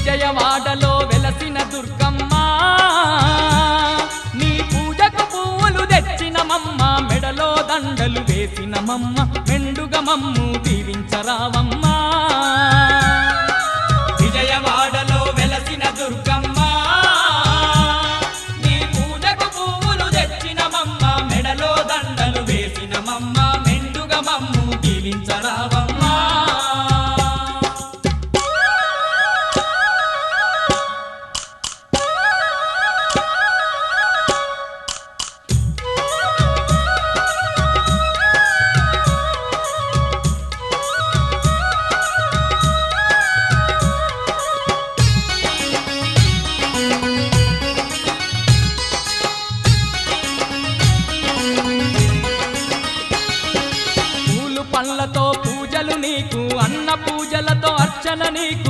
విజయవాడలో వెలసిన దుర్గమ్మ నీ పూజకు పువ్వులు తెచ్చినమమ్మ మెడలో దండలు వేసినమమ్మ మెండుగా మమ్ము దీవించరావమ్మ విజయవాడలో వెలసిన దుర్గమ్మ నీ పూజకు పువ్వులు తెచ్చినమమ్మ మెడలో దండలు వేసినమమ్మ మెండుగా మమ్ము దీవించరావమ్మ పళ్ళతో పూజలు నీకు అన్న పూజలతో అర్చన నీకు